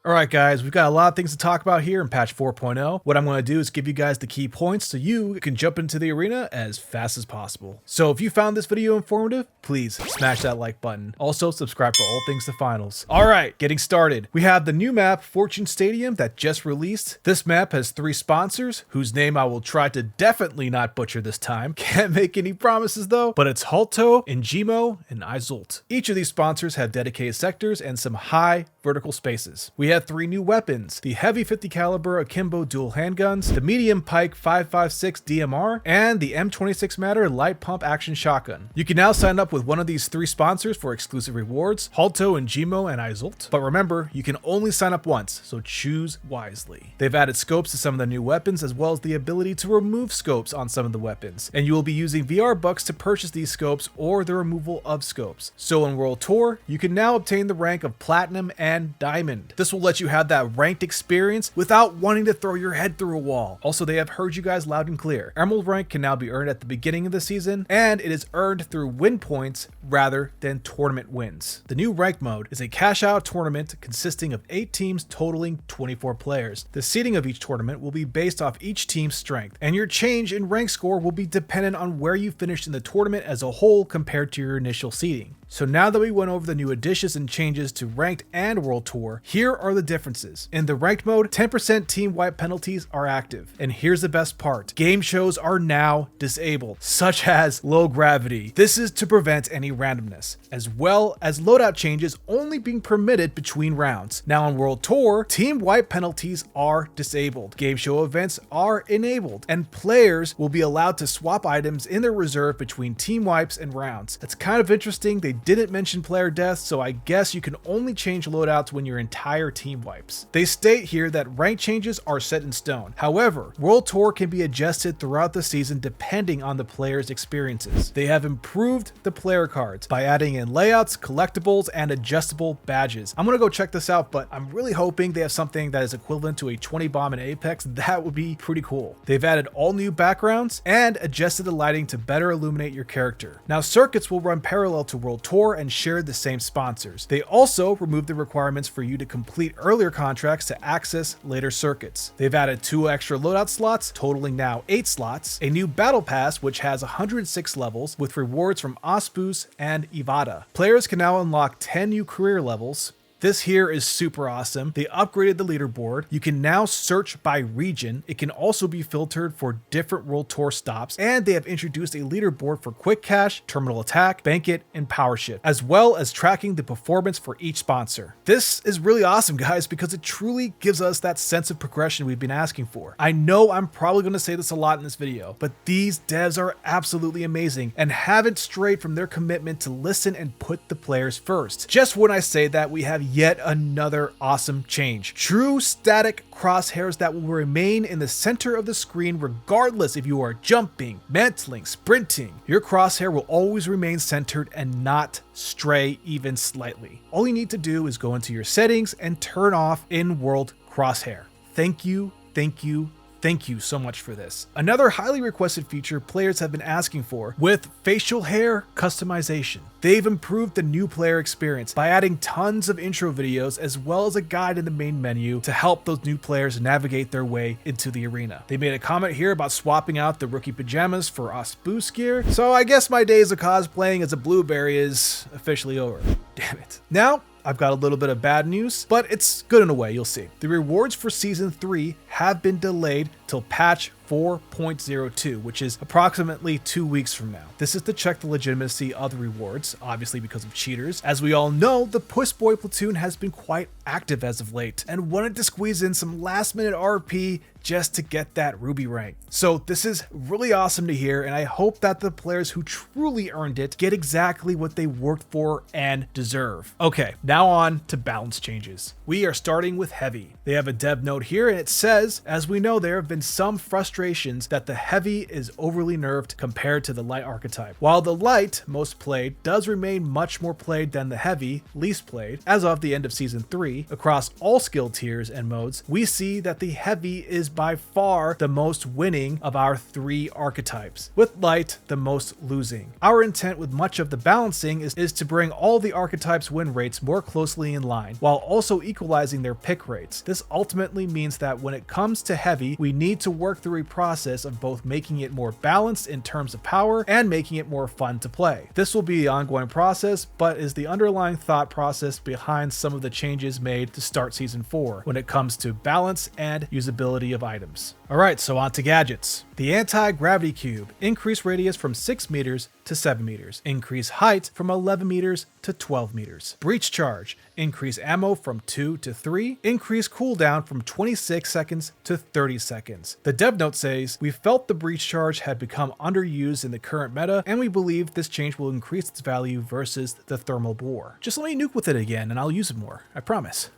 Alright guys, we've got a lot of things to talk about here in patch 4.0. What I'm going to do is give you guys the key points so you can jump into the arena as fast as possible. So if you found this video informative, please smash that like button. Also subscribe for all things to finals. Alright, getting started. We have the new map, Fortune Stadium, that just released. This map has 3 sponsors, whose name I will try to definitely not butcher this time. Can't make any promises though, but it's Halto, Ingimo, and Izult. Each of these sponsors have dedicated sectors and some high vertical spaces. We have 3 new weapons: the heavy 50 caliber akimbo dual handguns, the medium pike 5.56 DMR, and the M26 Matter light pump action shotgun. You can now sign up with one of these 3 sponsors for exclusive rewards: Halto, Ingimo, and Izult. But remember, you can only sign up once, so choose wisely. They've added scopes to some of the new weapons, as well as the ability to remove scopes on some of the weapons, and you will be using VR bucks to purchase these scopes or the removal of scopes. So in World Tour, you can now obtain the rank of Platinum and Diamond. This will let you have that ranked experience without wanting to throw your head through a wall. Also, they have heard you guys loud and clear. Emerald rank can now be earned at the beginning of the season, and it is earned through win points rather than tournament wins. The new rank mode is a cash out tournament consisting of 8 teams totaling 24 players. The seeding of each tournament will be based off each team's strength, and your change in rank score will be dependent on where you finished in the tournament as a whole compared to your initial seeding. So now that we went over the new additions and changes to Ranked and World Tour, here are the differences. In the Ranked mode, 10% team wipe penalties are active. And here's the best part: game shows are now disabled, such as low gravity. This is to prevent any randomness, as well as loadout changes only being permitted between rounds. Now on World Tour, team wipe penalties are disabled. Game show events are enabled, and players will be allowed to swap items in their reserve between team wipes and rounds. That's kind of interesting. They didn't mention player deaths, so I guess you can only change loadouts when your entire team wipes. They state here that rank changes are set in stone. However, World Tour can be adjusted throughout the season depending on the player's experiences. They have improved the player cards by adding in layouts, collectibles, and adjustable badges. I'm gonna go check this out, but I'm really hoping they have something that is equivalent to a 20 bomb in Apex. That would be pretty cool. They've added all new backgrounds and adjusted the lighting to better illuminate your character. Now circuits will run parallel to World Tour and share the same sponsors. They also removed the requirements for you to complete earlier contracts to access later circuits. They've added 2 extra loadout slots, totaling now 8 slots, a new battle pass which has 106 levels with rewards from Ospus and Ivada. Players can now unlock 10 new career levels. This here is super awesome. They upgraded the leaderboard. You can now search by region. It can also be filtered for different World Tour stops, and they have introduced a leaderboard for Quick Cash, Terminal Attack, Banquet, and Power Shift, as well as tracking the performance for each sponsor. This is really awesome, guys, because it truly gives us that sense of progression we've been asking for. I know I'm probably going to say this a lot in this video, but these devs are absolutely amazing and haven't strayed from their commitment to listen and put the players first. Just when I say that, we have yet another awesome change: true static crosshairs that will remain in the center of the screen regardless if you are jumping, mantling, sprinting. Your crosshair will always remain centered and not stray even slightly. All you need to do is go into your settings and turn off in-world crosshair. Thank you, thank you, thank you so much for this. Another highly requested feature players have been asking for with facial hair customization. They've improved the new player experience by adding tons of intro videos as well as a guide in the main menu to help those new players navigate their way into the arena. They made a comment here about swapping out the rookie pajamas for Ospus gear, so I guess my days of cosplaying as a blueberry is officially over. Damn it. Now, I've got a little bit of bad news, but it's good in a way, you'll see. The rewards for Season 3 have been delayed till patch 4.02, which is approximately 2 weeks from now. This is to check the legitimacy of the rewards, obviously because of cheaters. As we all know, the Puss Boy platoon has been quite active as of late and wanted to squeeze in some last minute RP just to get that Ruby rank. So this is really awesome to hear, and I hope that the players who truly earned it get exactly what they worked for and deserve. Okay, now on to balance changes. We are starting with heavy. They have a dev note here, and it says, as we know, there have been some frustrating frustrations that the heavy is overly nerfed compared to the light archetype. While the light, most played, does remain much more played than the heavy, least played, as of the end of Season 3, across all skill tiers and modes, we see that the heavy is by far the most winning of our 3 archetypes, with light the most losing. Our intent with much of the balancing is to bring all the archetypes' win rates more closely in line, while also equalizing their pick rates. This ultimately means that when it comes to heavy, we need to work through a process of both making it more balanced in terms of power and making it more fun to play. This will be an ongoing process, but is the underlying thought process behind some of the changes made to start Season 4 when it comes to balance and usability of items. Alright, so on to gadgets. The anti-gravity cube, increase radius from 6 meters to 7 meters, increase height from 11 meters to 12 meters. Breach charge, increase ammo from 2 to 3, increase cooldown from 26 seconds to 30 seconds. The dev note says, we felt the breach charge had become underused in the current meta, and we believe this change will increase its value versus the thermal bore. Just let me nuke with it again and I'll use it more, I promise.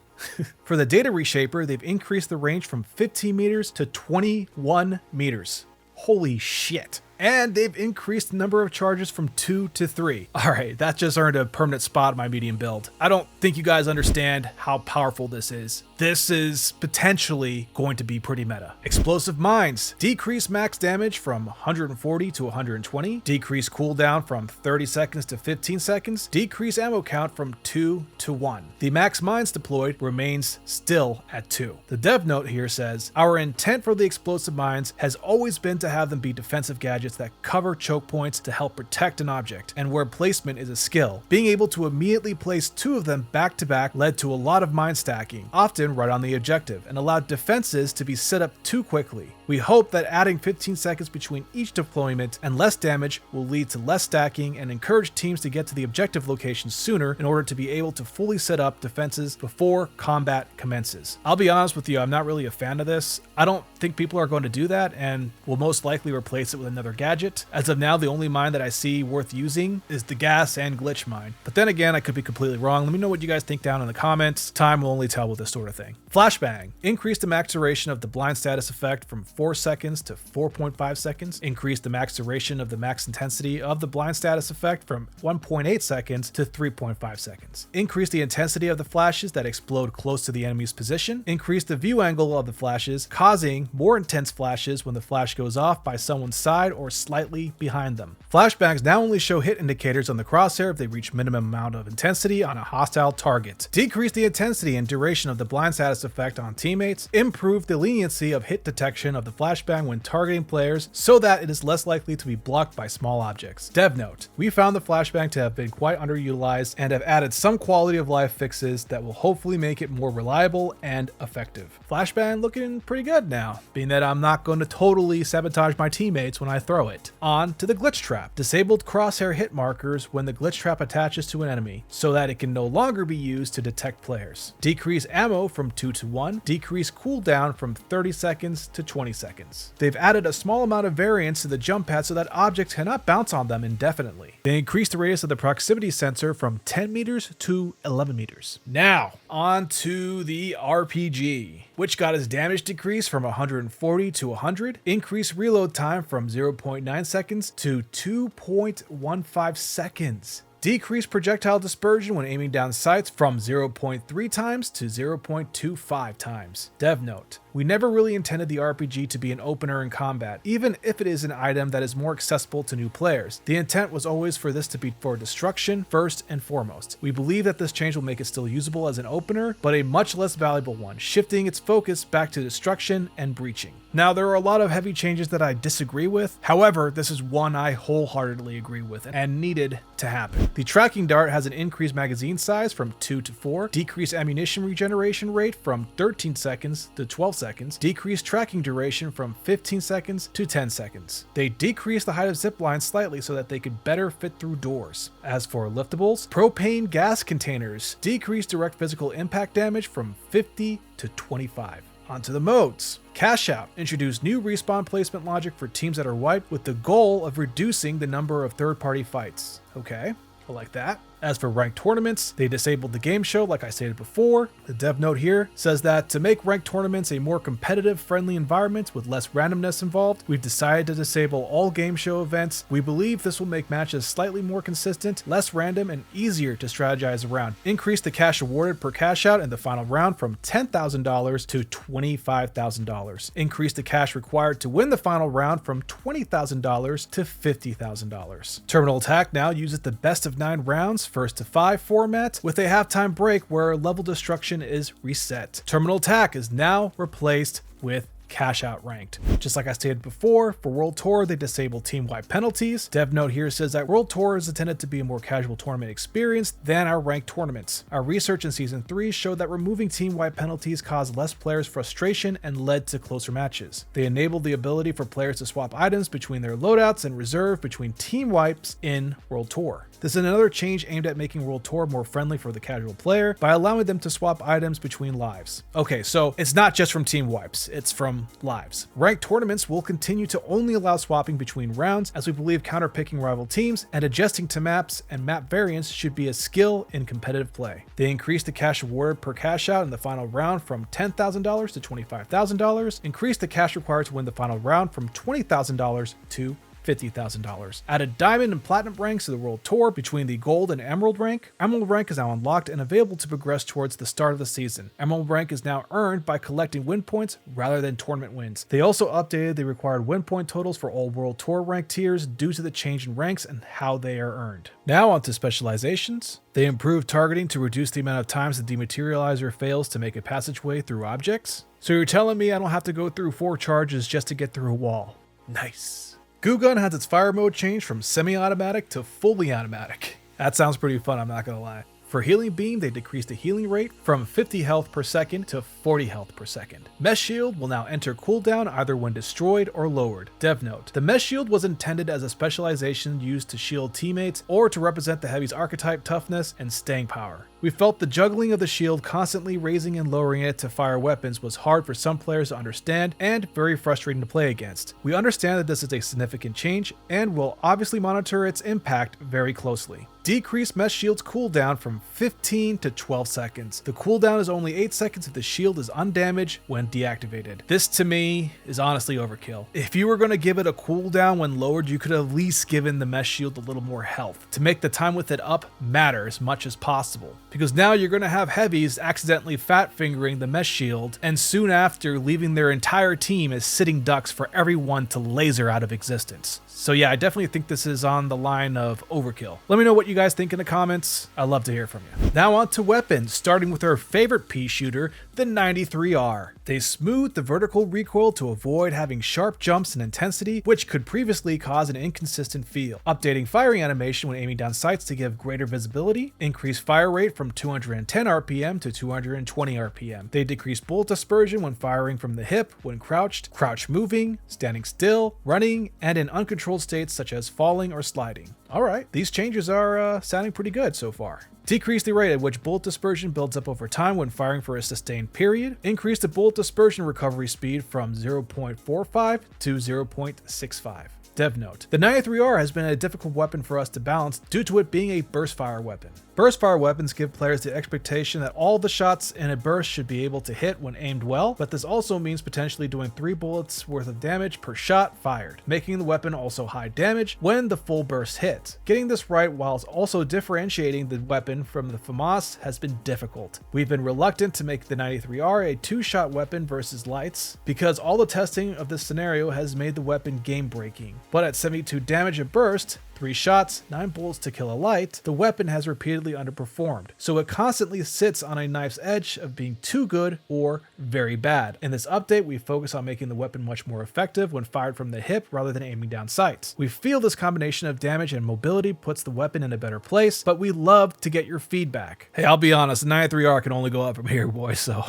For the data reshaper, they've increased the range from 15 meters to 21 meters. Holy shit. And they've increased the number of charges from 2 to 3. Alright, that just earned a permanent spot in my medium build. I don't think you guys understand how powerful this is. This is potentially going to be pretty meta. Explosive mines, decrease max damage from 140 to 120, decrease cooldown from 30 seconds to 15 seconds, decrease ammo count from 2 to 1. The max mines deployed remains still at 2. The dev note here says, our intent for the explosive mines has always been to have them be defensive gadgets that cover choke points to help protect an object, and where placement is a skill. Being able to immediately place 2 of them back to back led to a lot of mine stacking, often right on the objective, and allowed defenses to be set up too quickly. We hope that adding 15 seconds between each deployment and less damage will lead to less stacking and encourage teams to get to the objective location sooner in order to be able to fully set up defenses before combat commences. I'll be honest with you, I'm not really a fan of this. I don't think people are going to do that and will most likely replace it with another gadget. As of now, the only mine that I see worth using is the gas and glitch mine. But then again, I could be completely wrong. Let me know what you guys think down in the comments. Time will only tell with this sort of thing. Flashbang. Increase the max duration of the blind status effect from 4 seconds to 4.5 seconds. Increase the max duration of the max intensity of the blind status effect from 1.8 seconds to 3.5 seconds. Increase the intensity of the flashes that explode close to the enemy's position. Increase the view angle of the flashes, causing more intense flashes when the flash goes off by someone's side or slightly behind them. Flashbangs now only show hit indicators on the crosshair if they reach minimum amount of intensity on a hostile target. Decrease the intensity and duration of the blind status effect on teammates. Improve the leniency of hit detection of the flashbang when targeting players so that it is less likely to be blocked by small objects. Dev note, we found the flashbang to have been quite underutilized and have added some quality of life fixes that will hopefully make it more reliable and effective. Flashbang looking pretty good now, being that I'm not going to totally sabotage my teammates when I throw it. On to the glitch trap. Disabled crosshair hit markers when the glitch trap attaches to an enemy so that it can no longer be used to detect players. Decrease ammo from 2 to 1. Decrease cooldown from 30 seconds to 20 seconds. They've added a small amount of variance to the jump pad so that objects cannot bounce on them indefinitely. They increased the radius of the proximity sensor from 10 meters to 11 meters. Now, on to the RPG, which got its damage decrease from 140 to 100, increased reload time from 0.9 seconds to 2.15 seconds. Decrease projectile dispersion when aiming down sights from 0.3 times to 0.25 times. Dev note, we never really intended the RPG to be an opener in combat, even if it is an item that is more accessible to new players. The intent was always for this to be for destruction first and foremost. We believe that this change will make it still usable as an opener, but a much less valuable one, shifting its focus back to destruction and breaching. Now, there are a lot of heavy changes that I disagree with. However, this is one I wholeheartedly agree with and needed to happen. The tracking dart has an increased magazine size from 2 to 4, decreased ammunition regeneration rate from 13 seconds to 12 seconds, decreased tracking duration from 15 seconds to 10 seconds. They decreased the height of zip lines slightly so that they could better fit through doors. As for liftables, propane gas containers decreased direct physical impact damage from 50 to 25. Onto the modes. Cash Out introduced new respawn placement logic for teams that are wiped with the goal of reducing the number of third-party fights. Okay, I like that. As for ranked tournaments, they disabled the game show like I stated before. The dev note here says that to make ranked tournaments a more competitive, friendly environment with less randomness involved, we've decided to disable all game show events. We believe this will make matches slightly more consistent, less random, and easier to strategize around. Increase the cash awarded per cash out in the final round from $10,000 to $25,000. Increase the cash required to win the final round from $20,000 to $50,000. Terminal Attack now uses the best of 9 rounds, first to 5 format, with a halftime break where level destruction is reset. Terminal Attack is now replaced with cash out ranked. Just like I stated before, for World Tour, they disable team-wide penalties. Dev note here says that World Tour is intended to be a more casual tournament experience than our ranked tournaments. Our research in Season 3 showed that removing team-wide penalties caused less players frustration and led to closer matches. They enabled the ability for players to swap items between their loadouts and reserve between team wipes in World Tour. This is another change aimed at making World Tour more friendly for the casual player by allowing them to swap items between lives. Okay, so it's not just from team wipes, it's from lives. Ranked tournaments will continue to only allow swapping between rounds, as we believe counterpicking rival teams and adjusting to maps and map variants should be a skill in competitive play. They increased the cash awarded per cash out in the final round from $10,000 to $25,000, increased the cash required to win the final round from $20,000 to $50,000. Added Diamond and Platinum ranks to the World Tour between the Gold and Emerald rank. Emerald rank is now unlocked and available to progress towards the start of the season. Emerald rank is now earned by collecting win points rather than tournament wins. They also updated the required win point totals for all World Tour rank tiers due to the change in ranks and how they are earned. Now on to Specializations. They improved targeting to reduce the amount of times the dematerializer fails to make a passageway through objects. So you're telling me I don't have to go through 4 charges just to get through a wall? Nice. Goo Gun has its fire mode changed from semi-automatic to fully automatic. That sounds pretty fun, I'm not gonna lie. For Healing Beam, they decreased the healing rate from 50 health per second to 40 health per second. Mesh Shield will now enter cooldown either when destroyed or lowered. Dev note: the Mesh Shield was intended as a specialization used to shield teammates or to represent the Heavy's archetype toughness and staying power. We felt the juggling of the shield, constantly raising and lowering it to fire weapons, was hard for some players to understand and very frustrating to play against. We understand that this is a significant change and will obviously monitor its impact very closely. Decrease Mesh Shield's cooldown from 15 to 12 seconds. The cooldown is only 8 seconds if the shield is undamaged when deactivated. This to me is honestly overkill. If you were going to give it a cooldown when lowered, you could have at least given the Mesh Shield a little more health to make the time with it up matter as much as possible. Because now you're going to have heavies accidentally fat fingering the Mesh Shield and soon after leaving their entire team as sitting ducks for everyone to laser out of existence. So yeah, I definitely think this is on the line of overkill. Let me know what you guys think in the comments. I'd love to hear from you. Now on to weapons, starting with our favorite pea shooter, the 93R. They smoothed the vertical recoil to avoid having sharp jumps in intensity, which could previously cause an inconsistent feel. Updating firing animation when aiming down sights to give greater visibility. Increased fire rate from 210 RPM to 220 RPM. They decreased bullet dispersion when firing from the hip, when crouched, crouch moving, standing still, running, and in uncontrolled states such as falling or sliding. Alright, these changes are sounding pretty good so far. Decrease the rate at which bullet dispersion builds up over time when firing for a sustained period. Increase the bullet dispersion recovery speed from 0.45 to 0.65. Dev note: the 93R has been a difficult weapon for us to balance due to it being a burst fire weapon. Burst fire weapons give players the expectation that all the shots in a burst should be able to hit when aimed well, but this also means potentially doing 3 bullets worth of damage per shot fired, making the weapon also high damage when the full burst hits. Getting this right while also differentiating the weapon from the FAMAS has been difficult. We've been reluctant to make the 93R a 2-shot weapon versus lights because all the testing of this scenario has made the weapon game breaking. But at 72 damage a burst, 3 shots, 9 bullets to kill a light, the weapon has repeatedly underperformed, so it constantly sits on a knife's edge of being too good or very bad. In this update, we focus on making the weapon much more effective when fired from the hip rather than aiming down sights. We feel this combination of damage and mobility puts the weapon in a better place, but we love to get your feedback. Hey, I'll be honest, the 93R can only go up from here, boys, so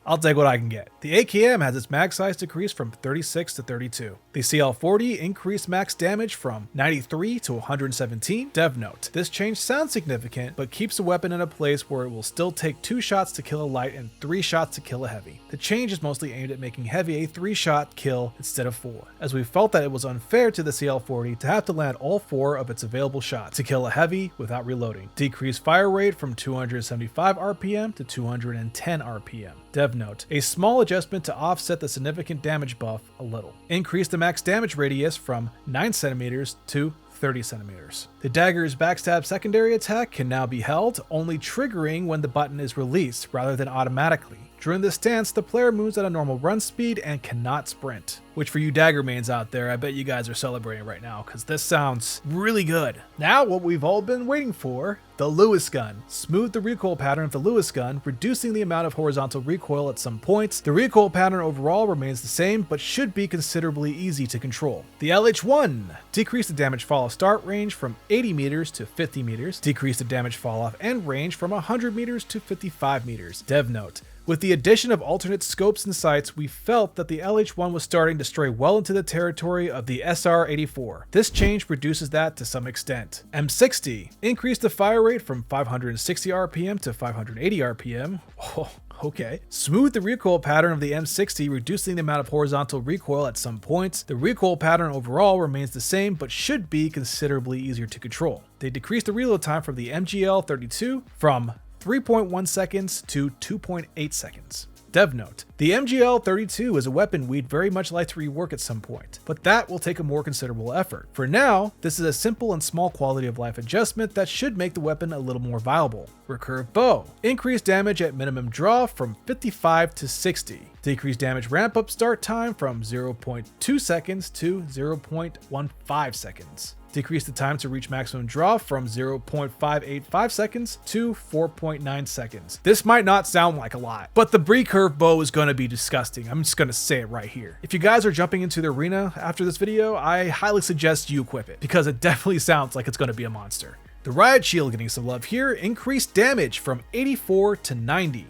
I'll take what I can get. The AKM has its mag size decreased from 36 to 32. The CL40 increased max damage from 93 to 117. Dev note: this change sounds significant, but keeps the weapon in a place where it will still take 2 shots to kill a light and 3 shots to kill a heavy. The change is mostly aimed at making heavy a 3-shot kill instead of 4, as we felt that it was unfair to the CL40 to have to land all 4 of its available shots to kill a heavy without reloading. Decreased fire rate from 275 RPM to 210 RPM. Dev note: a small adjustment to offset the significant damage buff a little. Increase the max damage radius from 9 centimeters to 30 centimeters. The dagger's backstab secondary attack can now be held, only triggering when the button is released rather than automatically. During this stance, the player moves at a normal run speed and cannot sprint. Which, for you dagger mains out there, I bet you guys are celebrating right now, because this sounds really good. Now what we've all been waiting for, the Lewis gun. Smooth the recoil pattern of the Lewis gun, reducing the amount of horizontal recoil at some points. The recoil pattern overall remains the same, but should be considerably easy to control. The LH1. Decrease the damage fall off start range from 80 meters to 50 meters. Decrease the damage fall off end range from 100 meters to 55 meters. Dev note: with the addition of alternate scopes and sights, we felt that the LH1 was starting to stray well into the territory of the SR84. This change reduces that to some extent. M60. Increase the fire rate from 560 RPM to 580 RPM. Oh, okay. Smooth the recoil pattern of the M60, reducing the amount of horizontal recoil at some points. The recoil pattern overall remains the same, but should be considerably easier to control. They decreased the reload time from the MGL32 from 3.1 seconds to 2.8 seconds. Dev note: the MGL32 is a weapon we'd very much like to rework at some point, but that will take a more considerable effort. For now, this is a simple and small quality of life adjustment that should make the weapon a little more viable. Recurve bow. Increase damage at minimum draw from 55 to 60. Decrease damage ramp up start time from 0.2 seconds to 0.15 seconds. Decrease the time to reach maximum draw from 0.585 seconds to 4.9 seconds. This might not sound like a lot, but the recurve bow is going to be disgusting. I'm just going to say it right here. If you guys are jumping into the arena after this video, I highly suggest you equip it, because it definitely sounds like it's going to be a monster. The riot shield getting some love here. Increased damage from 84 to 90.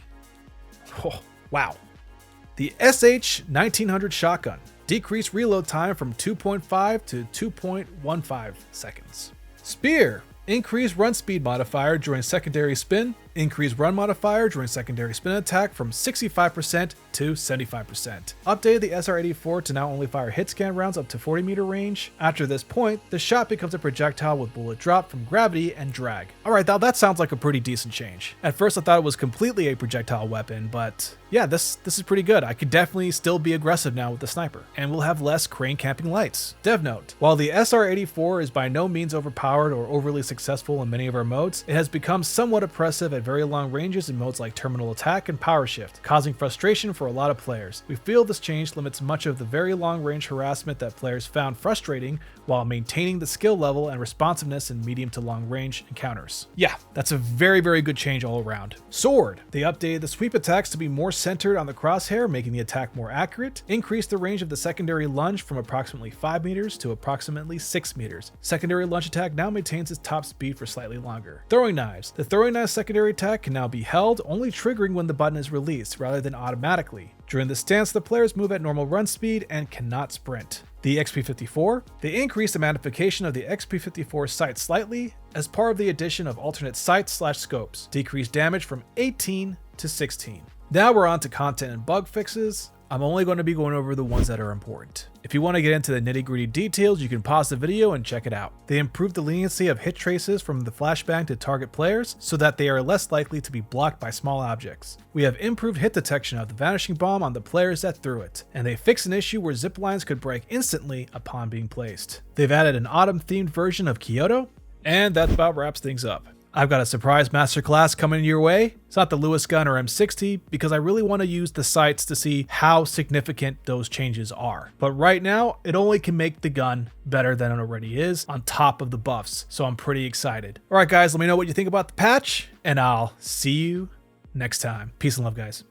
Oh, wow. The SH 1900 shotgun. Decrease reload time from 2.5 to 2.15 seconds. Spear. Increase run speed modifier during secondary spin. Increase run modifier during secondary spin attack from 65% to 75%. Updated the SR84 to now only fire hit scan rounds up to 40 meter range. After this point, the shot becomes a projectile with bullet drop from gravity and drag. Alright, now that sounds like a pretty decent change. At first I thought it was completely a projectile weapon, but yeah, this is pretty good. I could definitely still be aggressive now with the sniper, and we'll have less crane camping lights. Dev note: while the SR84 is by no means overpowered or overly successful in many of our modes, it has become somewhat oppressive at very long ranges in modes like terminal attack and power shift, causing frustration for a lot of players. We feel this change limits much of the very long range harassment that players found frustrating while maintaining the skill level and responsiveness in medium to long range encounters. Yeah, that's a very, very good change all around. Sword. They updated the sweep attacks to be more centered on the crosshair, making the attack more accurate. Increased the range of the secondary lunge from approximately 5 meters to approximately 6 meters. Secondary lunge attack now maintains its top speed for slightly longer. Throwing knives. The throwing knives secondary attack can now be held, only triggering when the button is released rather than automatically. During this stance, the players move at normal run speed and cannot sprint. The XP54. They increased the magnification of the XP54 sight slightly as part of the addition of alternate sights/scopes. Decreased damage from 18 to 16. Now we're on to content and bug fixes. I'm only going to be going over the ones that are important. If you want to get into the nitty-gritty details, you can pause the video and check it out. They improved the leniency of hit traces from the flashbang to target players so that they are less likely to be blocked by small objects. We have improved hit detection of the vanishing bomb on the players that threw it, and they fixed an issue where zip lines could break instantly upon being placed. They've added an autumn-themed version of Kyoto, and that about wraps things up. I've got a surprise masterclass coming your way. It's not the Lewis gun or M60 because I really want to use the sights to see how significant those changes are. But right now, it only can make the gun better than it already is on top of the buffs. So I'm pretty excited. All right, guys, let me know what you think about the patch, and I'll see you next time. Peace and love, guys.